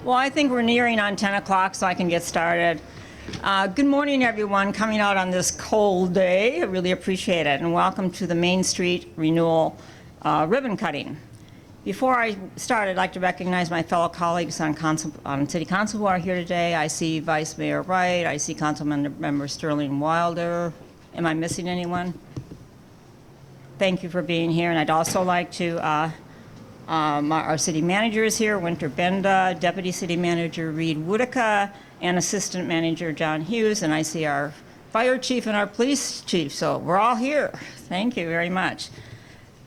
Well, I think we're nearing on 10 o'clock, so I can get started. Good morning, everyone, coming out on this cold day. I really appreciate it, and welcome to the Main Street Renewal ribbon cutting. Before I start, I'd like to recognize my fellow colleagues on City Council who are here today. I see Vice Mayor Wright. I see Councilmember Sterling Wilder. Am I missing anyone? Thank you for being here, and I'd also like to our city manager is here, Winter Benda, Deputy City Manager Reed Woodica, and Assistant Manager John Hughes, and I see our fire chief and our police chief, so we're all here. Thank you very much.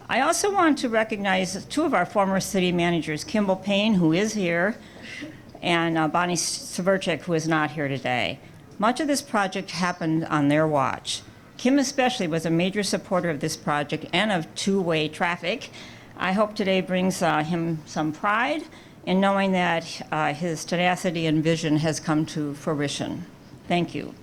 I also want to recognize two of our former city managers, Kimball Payne, who is here, and Bonnie Severchik, who is not here today. Much of this project happened on their watch. Kim especially was a major supporter of this project and of two-way traffic. I hope today brings him some pride in knowing that his tenacity and vision has come to fruition. Thank you.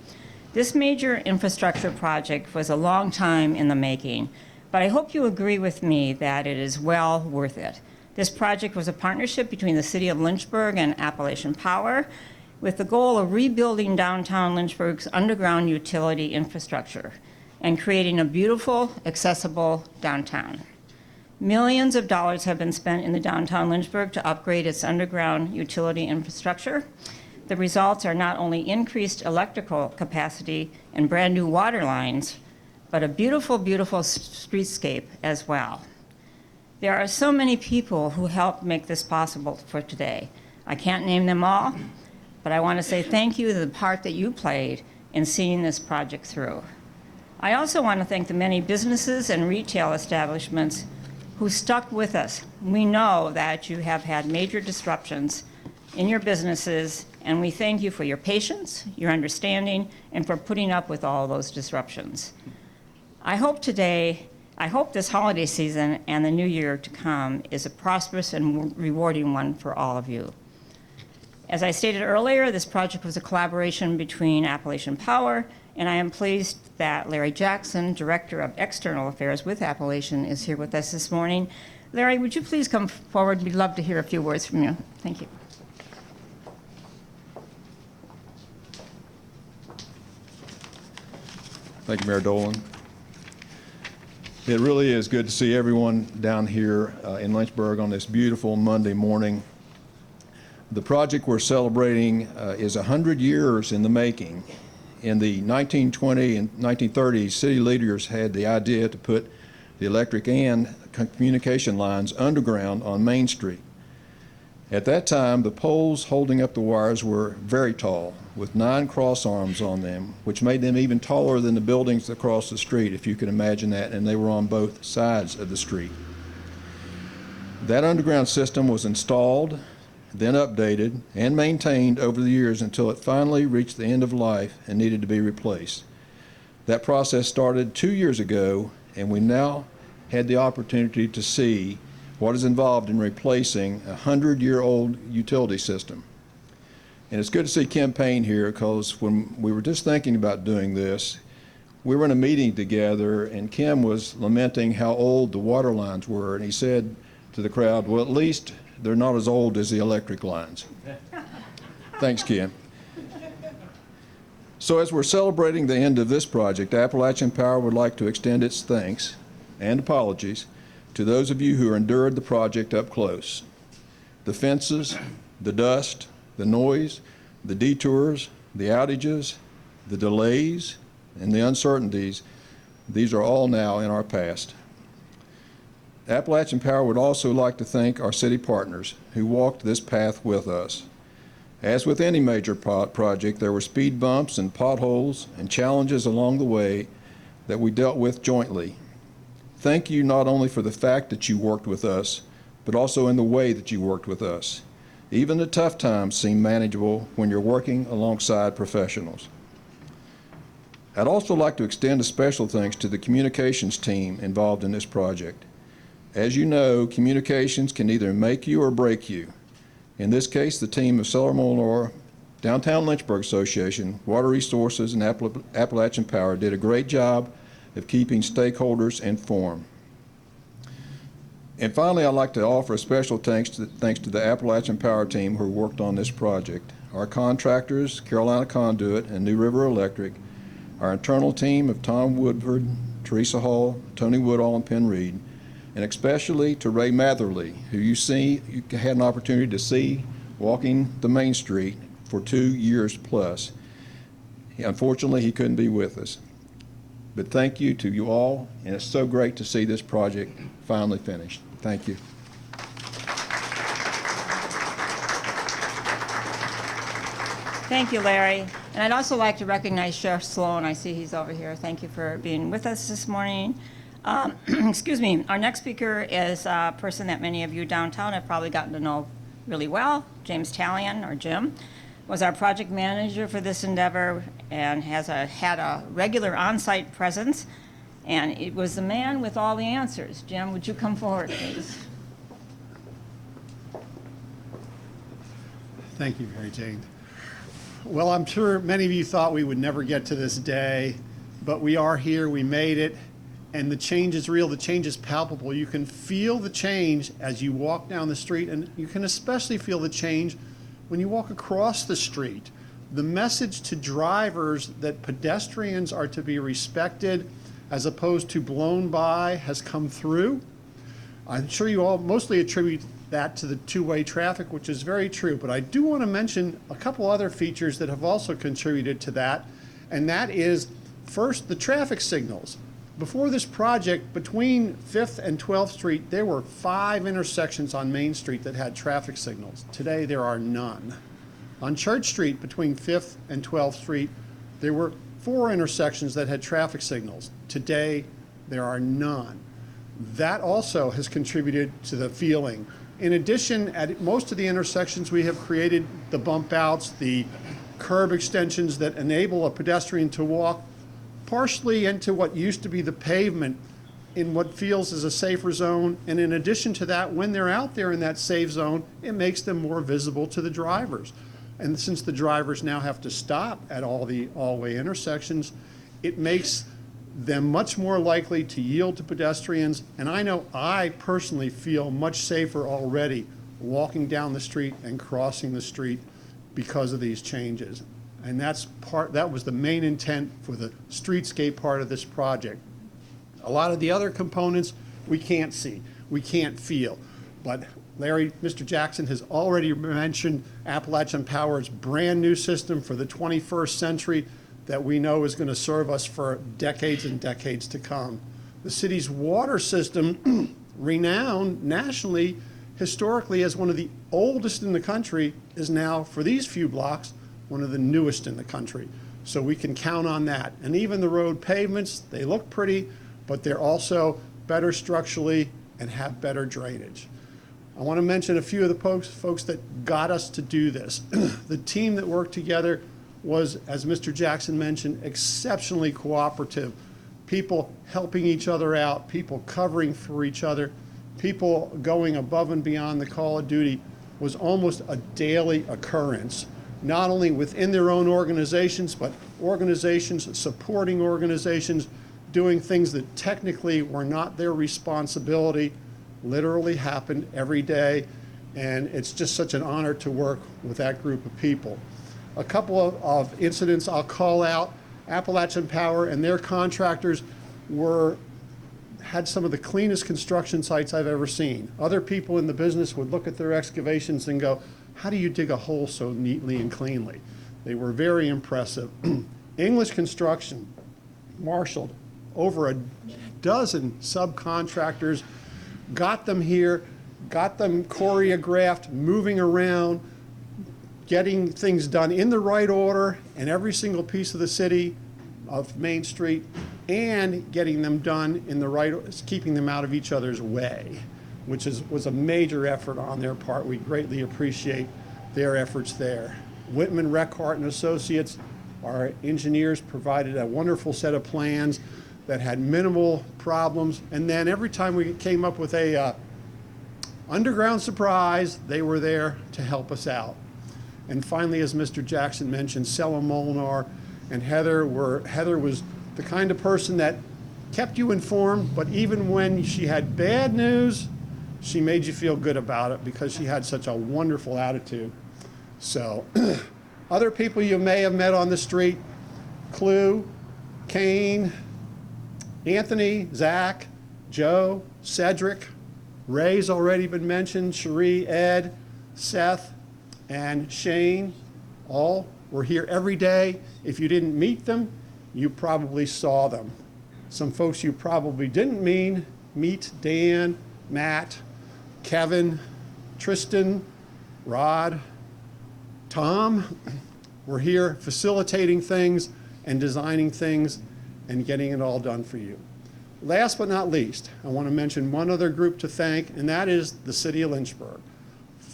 This major infrastructure project was a long time in the making, but I hope you agree with me that it is well worth it. This project was a partnership between the City of Lynchburg and Appalachian Power with the goal of rebuilding downtown Lynchburg's underground utility infrastructure and creating a beautiful, accessible downtown. Millions of dollars have been spent in the downtown Lynchburg to upgrade its underground utility infrastructure. The results are not only increased electrical capacity and brand new water lines, but a beautiful, beautiful streetscape as well. There are so many people who helped make this possible for today. I can't name them all, but I want to say thank you to the part that you played in seeing this project through. I also want to thank the many businesses and retail establishments who stuck with us. We know that you have had major disruptions in your businesses, and we thank you for your patience, your understanding, and for putting up with all those disruptions. I hope this holiday season and the new year to come is a prosperous and rewarding one for all of you. As I stated earlier, this project was a collaboration between Appalachian Power, and I am pleased that Larry Jackson, Director of External Affairs with Appalachian, is here with us this morning. Larry, would you please come forward? We'd love to hear a few words from you. Thank you. Thank you, Mayor Dolan. It really is good to see everyone down here in Lynchburg on this beautiful Monday morning. The project we're celebrating is 100 years in the making. In the 1920s and 1930s, city leaders had the idea to put the electric and communication lines underground on Main Street. At that time, the poles holding up the wires were very tall, with 9 cross arms on them, which made them even taller than the buildings across the street, if you can imagine that, and they were on both sides of the street. That underground system was installed, then updated and maintained over the years until it finally reached the end of life and needed to be replaced. That process started 2 years ago, and we now had the opportunity to see what is involved in replacing a 100-year-old utility system. And it's good to see Kim Payne here, because when we were just thinking about doing this, we were in a meeting together and Kim was lamenting how old the water lines were, and he said to the crowd, well, at least they're not as old as the electric lines. Thanks, Kim. So as we're celebrating the end of this project, Appalachian Power would like to extend its thanks and apologies to those of you who endured the project up close. The fences, the dust, the noise, the detours, the outages, the delays, and the uncertainties, these are all now in our past. Appalachian Power would also like to thank our city partners who walked this path with us. As with any major project, there were speed bumps and potholes and challenges along the way that we dealt with jointly. Thank you not only for the fact that you worked with us, but also in the way that you worked with us. Even the tough times seem manageable when you're working alongside professionals. I'd also like to extend a special thanks to the communications team involved in this project. As you know, communications can either make you or break you. In this case, the team of Cellar Molnar, Downtown Lynchburg Association, Water Resources, and Appalachian Power did a great job of keeping stakeholders informed. And finally, I'd like to offer a special thanks to the Appalachian Power team who worked on this project, our contractors, Carolina Conduit and New River Electric, our internal team of Tom Woodford, Teresa Hall, Tony Woodall, and Penn Reed, and especially to Ray Matherly, who you had an opportunity to see walking the Main Street for 2 years plus. Unfortunately, he couldn't be with us. But thank you to you all, and it's so great to see this project finally finished. Thank you. Thank you, Larry. And I'd also like to recognize Sheriff Sloan. I see he's over here. Thank you for being with us this morning. Excuse me. Our next speaker is a person that many of you downtown have probably gotten to know really well. James Talian, or Jim, was our project manager for this endeavor and had a regular on-site presence. And it was the man with all the answers. Jim, would you come forward, please? Thank you, MaryJane. Well, I'm sure many of you thought we would never get to this day, but we are here, we made it, and the change is real, the change is palpable. You can feel the change as you walk down the street, and you can especially feel the change when you walk across the street. The message to drivers that pedestrians are to be respected as opposed to blown by has come through. I'm sure you all mostly attribute that to the two-way traffic, which is very true, but I do want to mention a couple other features that have also contributed to that, and that is, first, the traffic signals. Before this project, between 5th and 12th Street, there were 5 intersections on Main Street that had traffic signals. Today, there are none. On Church Street, between 5th and 12th Street, there were 4 intersections that had traffic signals. Today, there are none. That also has contributed to the feeling. In addition, at most of the intersections, we have created the bump outs, the curb extensions that enable a pedestrian to walk partially into what used to be the pavement in what feels as a safer zone. And in addition to that, when they're out there in that safe zone, it makes them more visible to the drivers. And since the drivers now have to stop at all the all-way intersections, it makes them much more likely to yield to pedestrians. And I know I personally feel much safer already walking down the street and crossing the street because of these changes. And that was the main intent for the streetscape part of this project. A lot of the other components we can't see, we can't feel. But Larry, Mr. Jackson has already mentioned Appalachian Power's brand new system for the 21st century that we know is going to serve us for decades and decades to come. The city's water system, renowned nationally, historically as one of the oldest in the country, is now, for these few blocks, one of the newest in the country. So we can count on that. And even the road pavements, they look pretty, but they're also better structurally and have better drainage. I want to mention a few of the folks that got us to do this. The team that worked together was, as Mr. Jackson mentioned, exceptionally cooperative. People helping each other out, people covering for each other, people going above and beyond the call of duty was almost a daily occurrence, not only within their own organizations, but organizations supporting organizations, doing things that technically were not their responsibility, literally happened every day. And it's just such an honor to work with that group of people. A couple of incidents I'll call out. Appalachian Power and their contractors had some of the cleanest construction sites I've ever seen. Other people in the business would look at their excavations and go, how do you dig a hole so neatly and cleanly? They were very impressive. English Construction marshaled over a dozen subcontractors, got them here, got them choreographed, moving around, getting things done in the right order in every single piece of the city of Main Street, and getting them done in the right, keeping them out of each other's way, which was a major effort on their part. We greatly appreciate their efforts there. Whitman, Reckhart and Associates, our engineers, provided a wonderful set of plans that had minimal problems. And then every time we came up with a underground surprise, they were there to help us out. And finally, as Mr. Jackson mentioned, Sella Molinar and Heather was the kind of person that kept you informed, but even when she had bad news, she made you feel good about it because she had such a wonderful attitude. So, other people you may have met on the street, Clue, Kane, Anthony, Zach, Joe, Cedric, Ray's already been mentioned, Cherie, Ed, Seth, and Shane, all were here every day. If you didn't meet them, you probably saw them. Some folks you probably didn't meet, Dan, Matt, Kevin, Tristan, Rod, Tom, were here facilitating things and designing things and getting it all done for you. Last but not least, I want to mention one other group to thank, and that is the City of Lynchburg.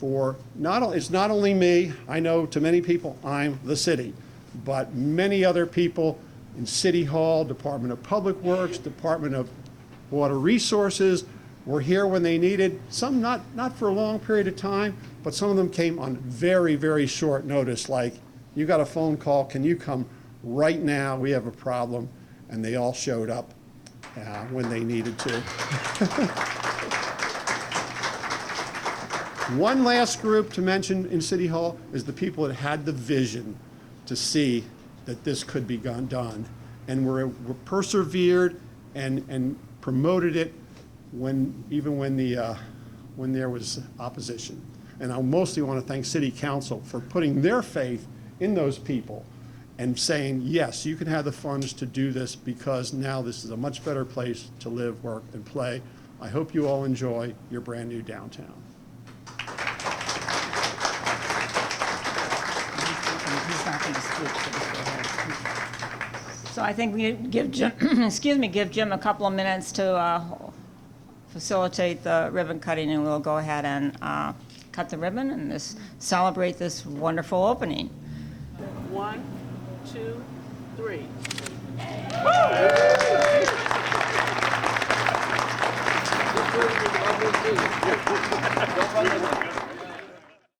It's not only me, I know to many people I'm the city, but many other people in City Hall, Department of Public Works, Department of Water Resources were here when they needed, some not for a long period of time, but some of them came on very, very short notice, like, you got a phone call, can you come right now, we have a problem, and they all showed up when they needed to. One last group to mention in City Hall is the people that had the vision to see that this could be done, and were persevered and promoted it even when there was opposition. And I mostly want to thank City Council for putting their faith in those people and saying, yes, you can have the funds to do this because now this is a much better place to live, work, and play. I hope you all enjoy your brand new downtown. So I think we give Jim, give Jim a couple of minutes to facilitate the ribbon cutting, and we'll go ahead and cut the ribbon and celebrate this wonderful opening. 1, 2, 3.